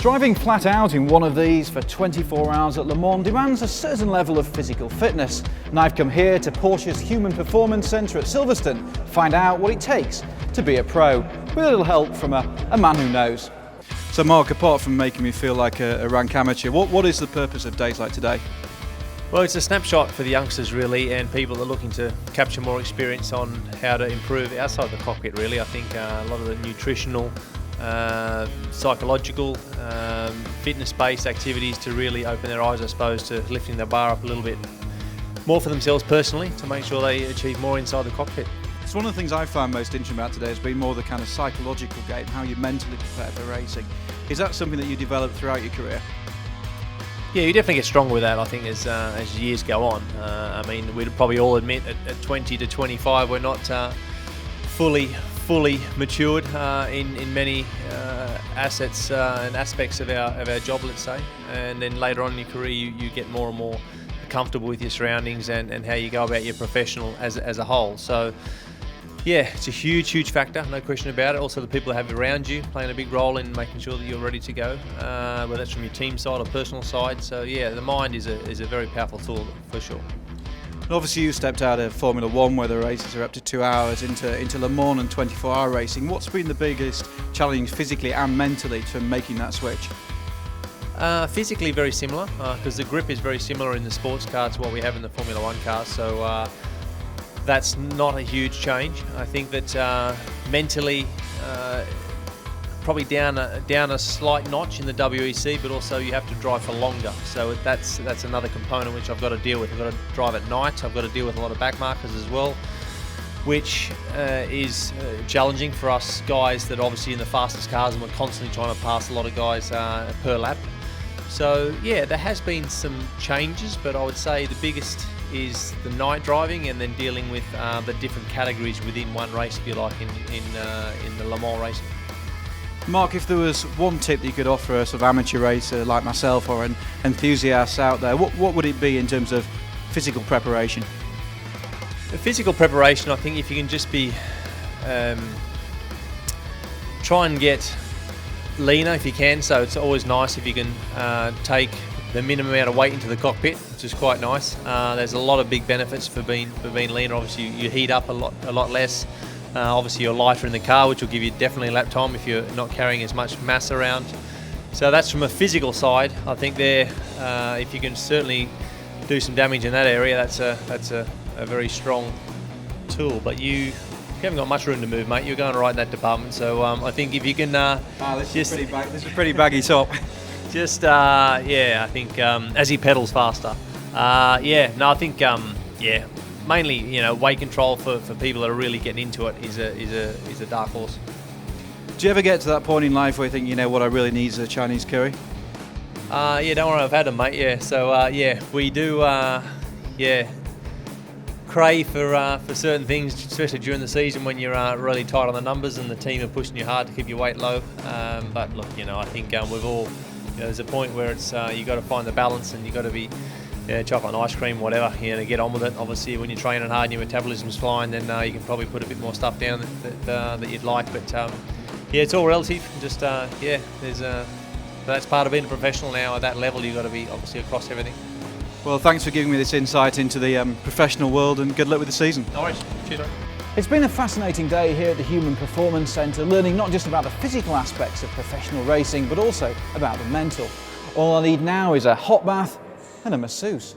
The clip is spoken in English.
Driving flat out in one of these for 24 hours at Le Mans demands a certain level of physical fitness, and I've come here to Porsche's Human Performance Centre at Silverstone to find out what it takes to be a pro, with a little help from a man who knows. So Mark, apart from making me feel like a rank amateur, what is the purpose of days like today? Well, it's a snapshot for the youngsters really, and people that are looking to capture more experience on how to improve outside the cockpit really. I think a lot of the nutritional, psychological, fitness-based activities to really open their eyes, I suppose, to lifting the bar up a little bit more for themselves personally to make sure they achieve more inside the cockpit. So one of the things I found most interesting about today has been more the kind of psychological game, how you mentally prepare for racing. Is that something that you developed throughout your career? Yeah, you definitely get stronger with that, I think, as years go on. I mean, we'd probably all admit at 20 to 25 we're not fully matured in many assets and aspects of our job, let's say. And then later on in your career you get more and more comfortable with your surroundings and how you go about your professional as a whole. So yeah, it's a huge factor, no question about it. Also the people that have around you playing a big role in making sure that you're ready to go, whether that's from your team side or personal side. So yeah, the mind is a very powerful tool for sure. Obviously you stepped out of Formula 1 where the races are up to 2 hours into Le Mans and 24-hour racing. What's been the biggest challenge physically and mentally to making that switch? Physically very similar, because the grip is very similar in the sports car to what we have in the Formula 1 cars, so that's not a huge change. I think that mentally probably down a slight notch in the WEC, but also you have to drive for longer, so that's another component which I've got to deal with. I've got to drive at night, I've got to deal with a lot of back markers as well, which is challenging for us guys that are obviously in the fastest cars, and we're constantly trying to pass a lot of guys per lap. So yeah, there has been some changes, but I would say the biggest is the night driving and then dealing with the different categories within one race, if you like, in the Le Mans racing. Mark, if there was one tip that you could offer a sort of amateur racer like myself or an enthusiast out there, what would it be in terms of physical preparation? The physical preparation, I think if you can just be try and get leaner if you can, so it's always nice if you can take the minimum amount of weight into the cockpit, which is quite nice. There's a lot of big benefits for being leaner. Obviously you heat up a lot less. Obviously you're lighter in the car, which will give you definitely lap time if you're not carrying as much mass around. So that's from a physical side. I think there, if you can certainly do some damage in that area, that's a very strong tool. But you haven't got much room to move, mate. You're going right in that department. So I think if you can this is a pretty baggy top. Just yeah, I think as he pedals faster. I think mainly weight control for people that are really getting into it is a dark horse. Do you ever get to that point in life where you think, what I really need is a Chinese curry? Yeah, don't worry, I've had them, mate. Yeah, so we do crave for certain things, especially during the season when you're really tight on the numbers and the team are pushing you hard to keep your weight low. But look, I think we've all, there's a point where it's you got to find the balance, and you got to be chocolate and ice cream, whatever, to get on with it. Obviously, when you're training hard and your metabolism's flying, then you can probably put a bit more stuff down that you'd like. But yeah, it's all relative. Just that's part of being a professional now. At that level, you've got to be obviously across everything. Well, thanks for giving me this insight into the professional world, and good luck with the season. No worries. Cheers. It's been a fascinating day here at the Human Performance Centre, learning not just about the physical aspects of professional racing, but also about the mental. All I need now is a hot bath and a masseuse.